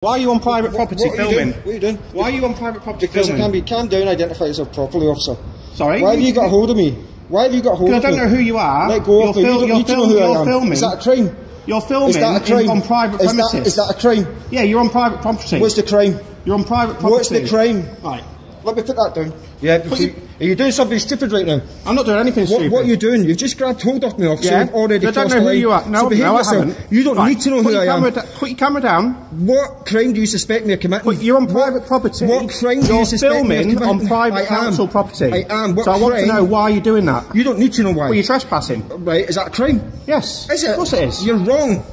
Why are you on private property filming? What are you doing? Why are you on private property because filming? Because calm down, identify yourself properly, officer. Sorry? Why have you got hold of me? Why have you got hold of me? I don't know who you are. Let go of me. You don't need to know who I am. Filming. Is that a crime? You're filming is that a crime? on private premises. Is that a crime? Yeah, you're on private property. What's the crime? You're on private property. What's the crime? Right. Let me put that down. Yeah, are you doing something stupid right now? I'm not doing anything stupid. What are you doing? You've just grabbed hold of me, officer. Yeah. You've already I don't know who you are. No, so I haven't. You don't need to know who I am. Put your camera down. What crime do you suspect me of committing? You're on private property. What crime do you suspect me of committing? You're filming on private council property. I am. What so crime? I want to know why you're doing that. You don't need to know why. Well, you're trespassing. Right, is that a crime? Yes. Is it? Of course it is. You're wrong.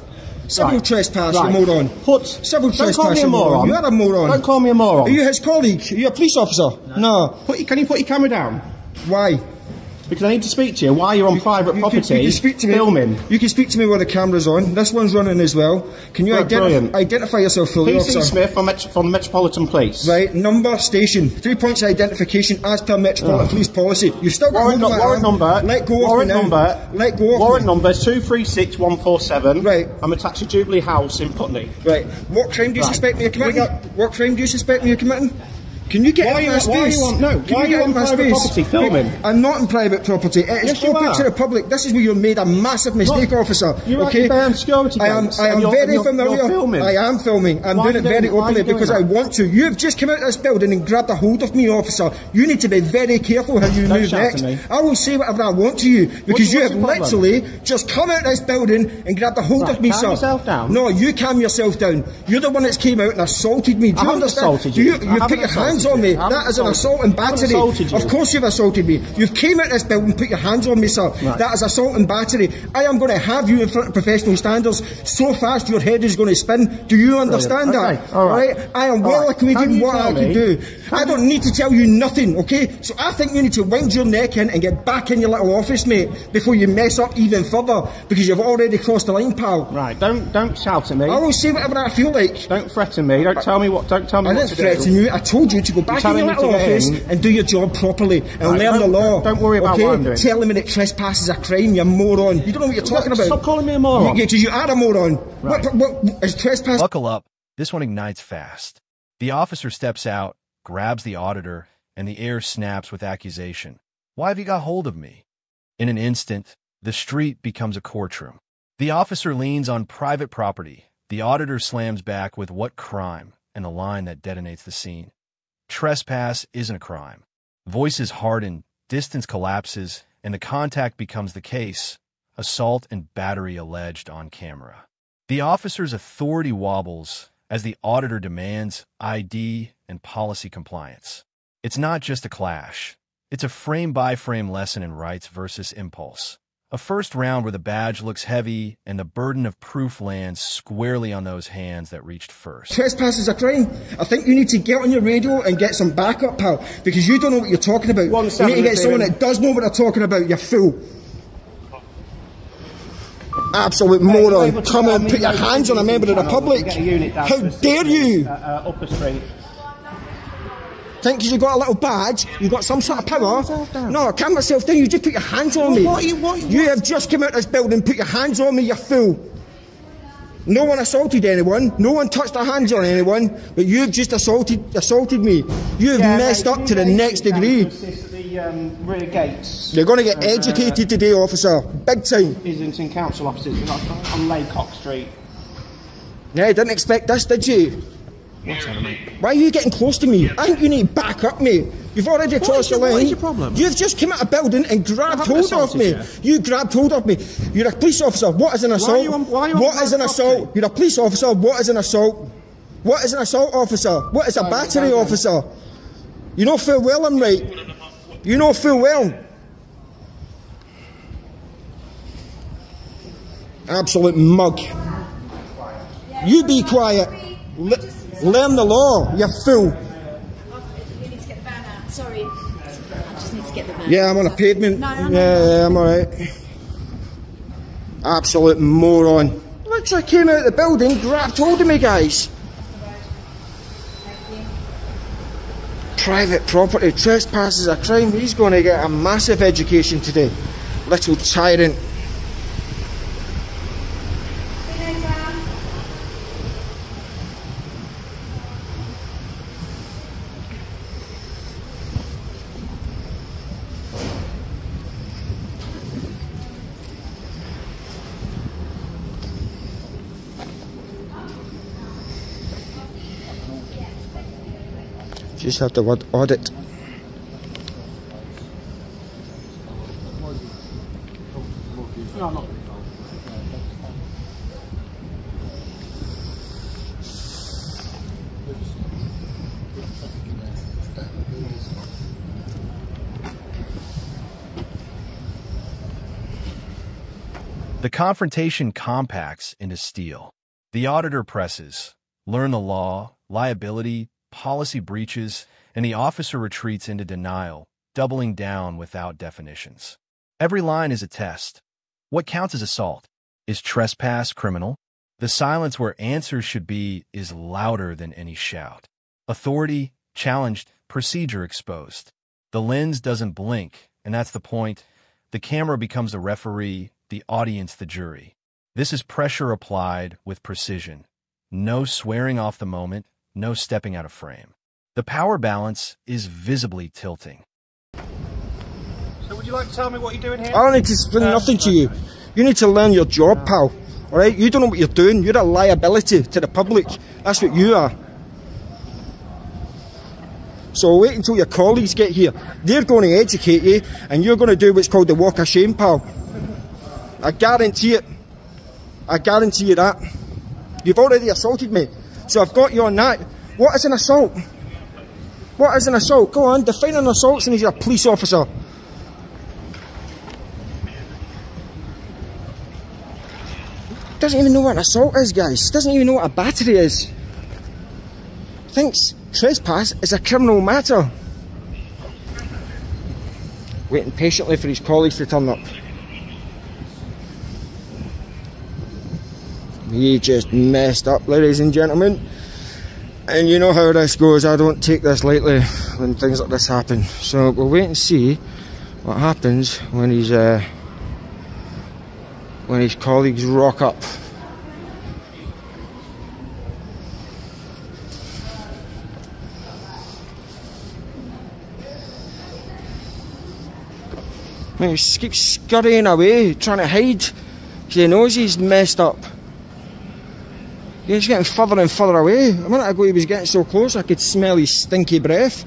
Civil trespass, you moron. Don't Civil trespass, call me a moron. You are a moron. Don't call me a moron. Are you his colleague? Are you a police officer? No. Can you put your camera down? Why? Because I need to speak to you. Why you're on private property you can speak to me, filming? You can speak to me while the camera's on. This one's running as well. Can you identify yourself fully, officer? PC Smith from the Metropolitan Police. Right, number, station. 3 points of identification as per Metropolitan Police policy. You've still got warrant number. Let go of me now. Let go of warrant number 236147. Right. I'm attached to Jubilee House in Putney. Right. What crime do you suspect me of committing? What crime do you suspect me of committing? Can you get out of my space? Why are you on private property filming? I'm not on private property. It is open to the public. This is where you made a massive mistake, officer. You're okay? Security guards. I am very familiar. I am filming. I'm doing it very openly because I want to. You've just come out of this building and grabbed a hold of me, officer. You need to be very careful how you move next. I will say whatever I want to you because you have literally just come out of this building and grabbed a hold of me, sir. Calm yourself down. No, you calm yourself down. You're the one that's came out and assaulted me. Do you understand? You put your hands on me. That is an assault and battery. Of course you've assaulted me. You've came out of this building and put your hands on me, sir. That is assault and battery. I am going to have you in front of professional standards so fast your head is going to spin. Do you understand that? Alright? I am well acquainted with what I can do. I don't need to tell you nothing, okay? So I think you need to wind your neck in and get back in your little office, mate, before you mess up even further, because you've already crossed the line, pal. Right, don't shout at me. I will say whatever I feel like. Don't threaten me. Don't tell me what to do. I didn't threaten you. I told you to go back in your little office and do your job properly and learn the law. Don't worry about what I'm doing. Telling me that trespass is a crime, you moron. You don't know what you're talking about. Stop calling me a moron. Because you are a moron. Right. What is trespass? Buckle up. This one ignites fast. The officer steps out, grabs the auditor, and the air snaps with accusation. Why have you got hold of me? In an instant, the street becomes a courtroom. The officer leans on private property. The auditor slams back with "What crime?" and a line that detonates the scene. Trespass isn't a crime. Voices harden, distance collapses, and the contact becomes the case. Assault and battery alleged on camera. The officer's authority wobbles as the auditor demands ID and policy compliance. It's not just a clash. It's a frame-by-frame lesson in rights versus impulse. A first round where the badge looks heavy and the burden of proof lands squarely on those hands that reached first. Trespass is a crime. I think you need to get on your radio and get some backup, pal, because you don't know what you're talking about. You need to get someone that does know what they're talking about, you fool. Absolute moron. Come on, put your hands on a member of the public. How dare you? Upper Street. Think because you got a little badge, you got some sort of power? No, calm yourself down, you just put your hands on me. You have just come out of this building, put your hands on me, you fool. No one assaulted anyone, no one touched their hands on anyone, but you've just assaulted me. You've messed up to the next degree. Rear gates. You're going to get educated today, officer. Big time. Islington Council offices on Laycock Street. Yeah, didn't expect this, did you? Why are you getting close to me? I think you need to back up, mate. You've already crossed the line. What is your problem? You've just come out of a building and grabbed hold of me. You grabbed hold of me. You're a police officer. What is an assault? What is an assault? You're a police officer. What is an assault? What is an assault officer? What is a battery officer? You know full well I'm right. You know full well. Absolute mug. You be quiet. Learn the law, you fool. You need to get the van out. Sorry. I just need to get the van out. Yeah, I'm on a pavement. No, yeah, I'm alright. Absolute moron. Literally came out of the building, grabbed hold of me, guys. Private property, trespass is a crime. He's going to get a massive education today. Little tyrant. Just have the word audit. The confrontation compacts into steel. The auditor presses, learn the law, liability, policy breaches, and the officer retreats into denial, doubling down without definitions. Every line is a test. What counts as assault? Is trespass criminal? The silence where answers should be is louder than any shout. Authority challenged, procedure exposed. The lens doesn't blink, and that's the point. The camera becomes the referee, the audience the jury. This is pressure applied with precision. No swearing off the moment, no stepping out of frame. The power balance is visibly tilting. So would you like to tell me what you're doing here? I don't need to explain nothing to you. You need to learn your job, pal. Alright? You don't know what you're doing. You're a liability to the public. That's what you are. So wait until your colleagues get here. They're going to educate you, and you're going to do what's called the walk of shame, pal. I guarantee it. I guarantee you that. You've already assaulted me, so I've got you on that. What is an assault? What is an assault? Go on, define an assault since you're a police officer. Doesn't even know what an assault is, guys. Doesn't even know what a battery is. Thinks trespass is a criminal matter. Waiting patiently for his colleagues to turn up. He just messed up, ladies and gentlemen. And you know how this goes. I don't take this lightly when things like this happen. So we'll wait and see what happens when his colleagues rock up. He keeps scurrying away, trying to hide, because he knows he's messed up. He's getting further and further away. A minute ago he was getting so close I could smell his stinky breath.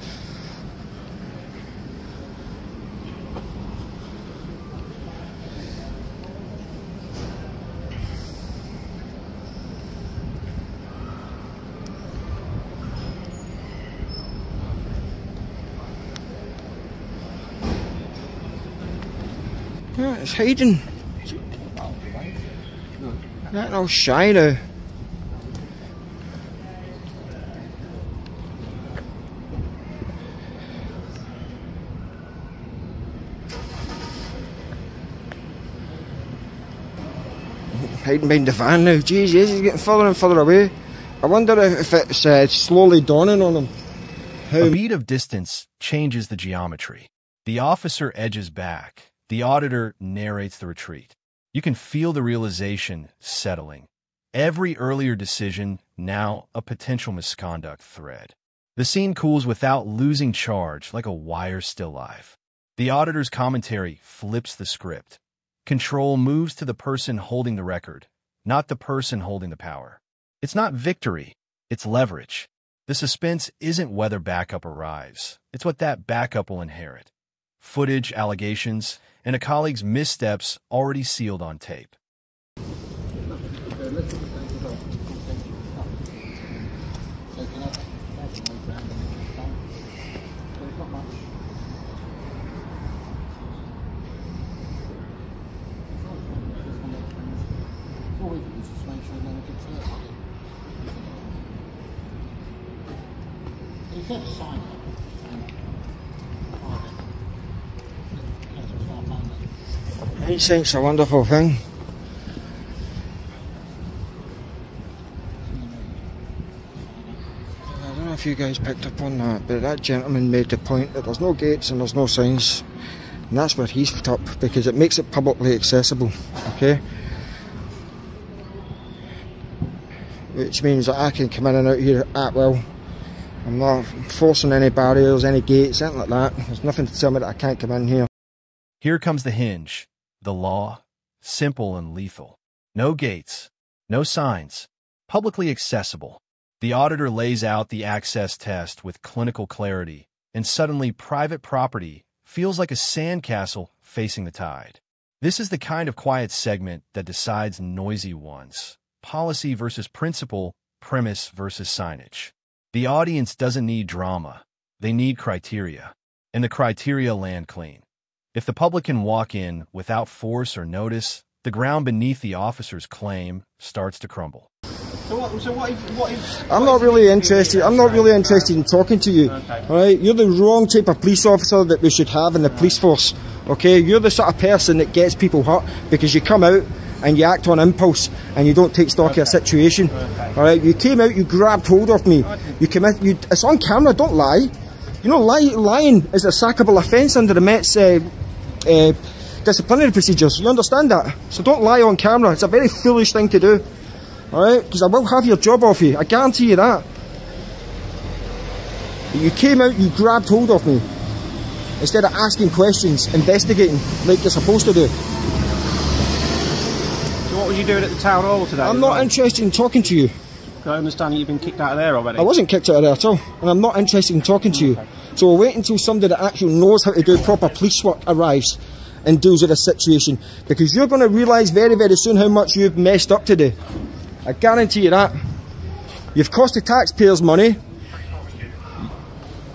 Yeah, it's hiding. Getting all shy now. Hiding behind the van now. Jeez, yes, he's getting further and further away. I wonder if it's slowly dawning on him. A beat of distance changes the geometry. The officer edges back. The auditor narrates the retreat. You can feel the realization settling. Every earlier decision, now a potential misconduct thread. The scene cools without losing charge, like a wire still life. The auditor's commentary flips the script. Control moves to the person holding the record, not the person holding the power. It's not victory, it's leverage. The suspense isn't whether backup arrives. It's what that backup will inherit. Footage, allegations, and a colleague's missteps already sealed on tape. Hindsight's a wonderful thing. I don't know if you guys picked up on that, but that gentleman made the point that there's no gates and there's no signs, and that's where he's put up, because it makes it publicly accessible, okay? Which means that I can come in and out here at will. I'm not forcing any barriers, any gates, anything like that. There's nothing to tell me that I can't come in here. Here comes the hinge. The law, simple and lethal. No gates, no signs, publicly accessible. The auditor lays out the access test with clinical clarity, and suddenly private property feels like a sandcastle facing the tide. This is the kind of quiet segment that decides noisy ones. Policy versus principle, premise versus signage. The audience doesn't need drama. They need criteria. And the criteria land clean. If the public can walk in without force or notice, the ground beneath the officer's claim starts to crumble. I'm not really interested. I'm not really interested in talking to you. Okay. All right, you're the wrong type of police officer that we should have in the police force. Okay, you're the sort of person that gets people hurt because you come out and you act on impulse and you don't take stock of a situation. All right, you came out, you grabbed hold of me. You commit. It's on camera. Don't lie. You know, lying is a sackable offence under the Met's disciplinary procedures. You understand that? So don't lie on camera. It's a very foolish thing to do. Alright? Because I will have your job off you. I guarantee you that. You came out, you grabbed hold of me. Instead of asking questions, investigating, like you're supposed to do. So what was you doing at the town hall today? I'm not interested in talking to you. I understand you've been kicked out of there already. I wasn't kicked out of there at all. And I'm not interested in talking to you. So we'll wait until somebody that actually knows how to do proper police work arrives and deals with a situation. Because you're going to realise very, very soon how much you've messed up today. I guarantee you that. You've cost the taxpayers money,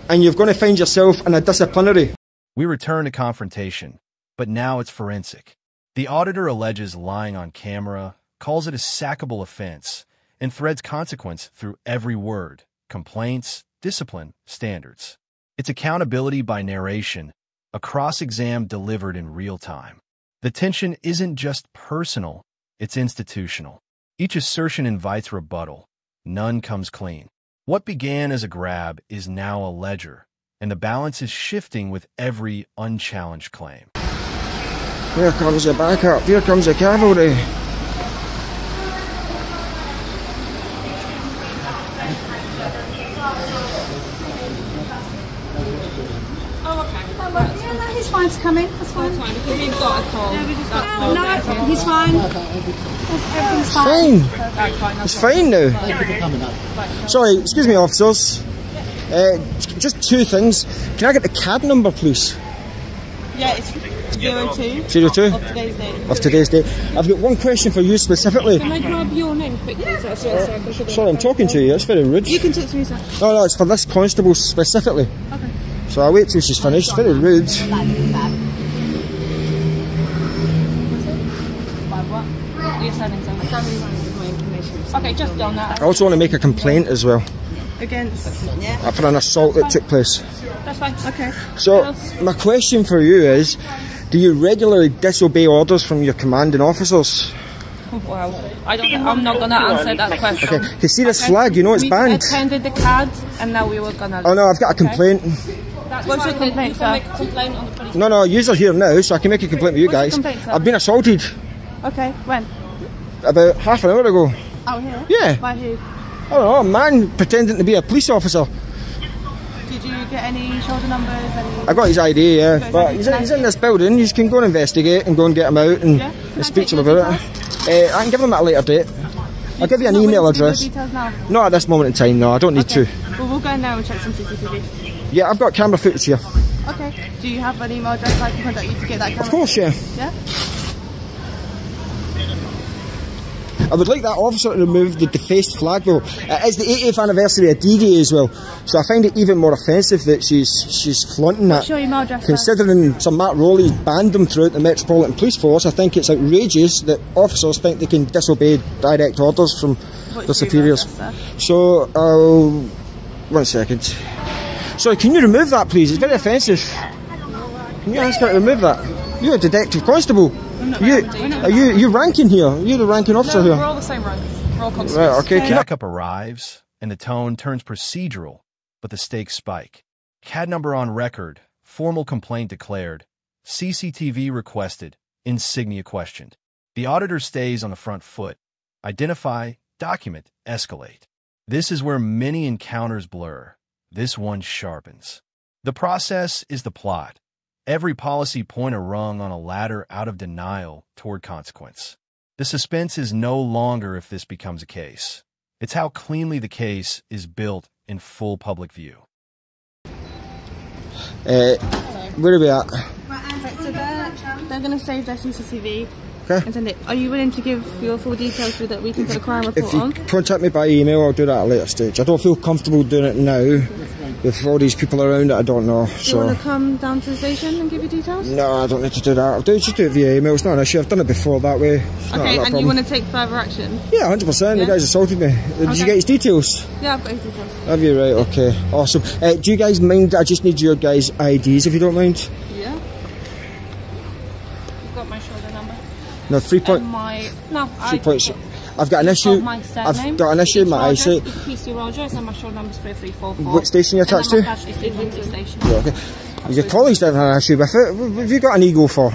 and you're going to find yourself in a disciplinary. We return to confrontation, but now it's forensic. The auditor alleges lying on camera, calls it a sackable offense, and threads consequence through every word: complaints, discipline, standards. It's accountability by narration, a cross-exam delivered in real time. The tension isn't just personal, it's institutional. Each assertion invites rebuttal. None comes clean. What began as a grab is now a ledger, and the balance is shifting with every unchallenged claim. Here comes the backup. Here comes the cavalry. Oh, okay. Yeah, no, he's fine to come in. That's fine. That's fine, because we've got a call. No, he's fine. Everything's Fine. That's fine. It's fine now. Sorry, excuse me, officers. Just two things. Can I get the CAD number, please? Yeah, it's 02. 02? Of today's date. Of today's date. I've got one question for you specifically. Can I grab your name quickly? Sorry, I'm talking to you. That's very rude. You can talk to me, sir. No, it's for this constable specifically. Okay. So I'll wait till she's finished. Very rude. By what? You're sending something. I can't really find my information. Okay, just on that. I also want to make a complaint as well Against? for an assault that took place. That's fine. Okay. So my question for you is, do you regularly disobey orders from your commanding officers? Wow. I'm not going to answer that question. Okay, you see this flag, you know it's banned. We attended the CAD and now we were going to... Oh no, I've got a complaint. What's your complaint, sir? Make a complaint on the police. No, yous are here now, so I can make a complaint with you guys. What's your complaint, sir? I've been assaulted Okay, when? about half an hour ago. Out here? Yeah. By who? I don't know, a man pretending to be a police officer. Did you get any shoulder numbers? I got his ID, yeah. Got his But ID. he's in this building, you can go and investigate and go and get him out and, Yeah. Can I speak take to him your about it. I can give him at a later date. I'll give you an Not email willing to give address. your details now? Not at this moment in time, no, I don't need Okay. to. Well, we'll go in now and check some CCTV. Yeah, I've got camera footage here. Okay. Do you have an email address I can contact you to get that camera? Of course, yeah. Yeah? I would like that officer to remove the defaced flag though. It is the 80th anniversary of D-Day as well, so I find it even more offensive that she's flaunting that. What's your email address? Considering Sir Matt Rowley banned them throughout the Metropolitan Police Force, I think it's outrageous that officers think they can disobey direct orders from their superiors. So, one second. Sorry, can you remove that please? It's very offensive. Can you ask her to remove that? You're a detective constable. You're ranking here. You're the ranking officer here. We're all the same rank. We're all constables. Right, okay. Backup arrives, and the tone turns procedural, but the stakes spike. CAD number on record, formal complaint declared, CCTV requested, insignia questioned. The auditor stays on the front foot. Identify, document, escalate. This is where many encounters blur. This one sharpens. The process is the plot. Every policy point a rung on a ladder out of denial toward consequence. The suspense is no longer if this becomes a case. It's how cleanly the case is built in full public view. Where are we at? Right, so they're going to save their CCTV Okay. and send it. Are you willing to give your full details so that we can put a crime report If you on? contact me by email, I'll do that at a later stage. I don't feel comfortable doing it now with all these people around that I don't know. Do you want to come down to the station and give your details? No, I don't need to do that. I'll just do it via email. It's not an issue. I've done it before that way. Okay, and you want to take further action? Yeah, 100%. Yeah? The guys assaulted me. Did you get his details? Yeah, I've got his details. Have you? Right, okay. Awesome. Do you guys mind? I just need your guys' IDs if you don't mind. Yeah. You've got my shoulder number. No, 3 point. I've got an issue. I've got an issue in my eyesight. It's PC Rogers and my shoulder number is 3344. What station are you attached to? Station. Yeah, okay. Your colleagues don't have an issue with it. What have you got an ego for?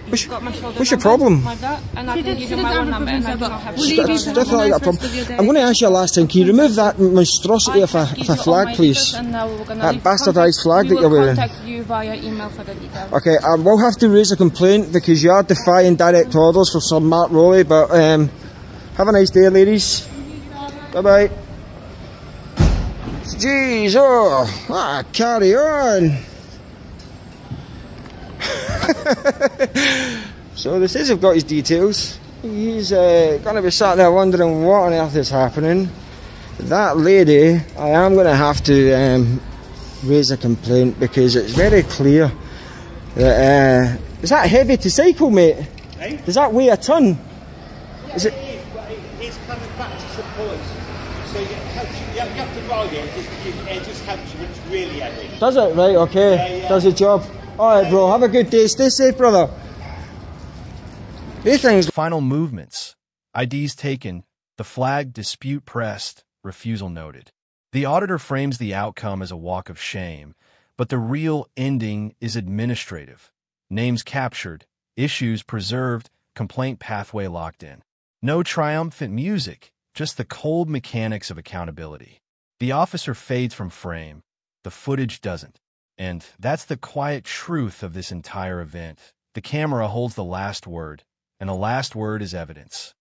What's your problem? My gut, and I can give you my own number and I do not have She's definitely got a problem. I'm going to ask you a last time, can you remove that monstrosity of a flag, please? That bastardised flag that you're wearing. Contact you via email for the details. Okay, I will have to raise a complaint because you are defying direct orders for some Matt Rowley, but have a nice day, ladies. Bye-bye. Jeez, carry on. So this is, I've got his details. He's going to be sat there wondering what on earth is happening. That lady, I am going to have to raise a complaint because it's very clear that is that heavy to cycle, mate? Hey? Does that weigh a ton? Yeah, is it? But it's coming back to support. So you have to ride it because it just helps when it's really heavy. Does it? Right, okay. Yeah. Does the job. Alright, bro, have a good day. Stay safe, brother. These things. Final movements. IDs taken. The flag dispute pressed. Refusal noted. The auditor frames the outcome as a walk of shame, but the real ending is administrative. Names captured. Issues preserved. Complaint pathway locked in. No triumphant music, just the cold mechanics of accountability. The officer fades from frame. The footage doesn't. And that's the quiet truth of this entire event. The camera holds the last word, and the last word is evidence.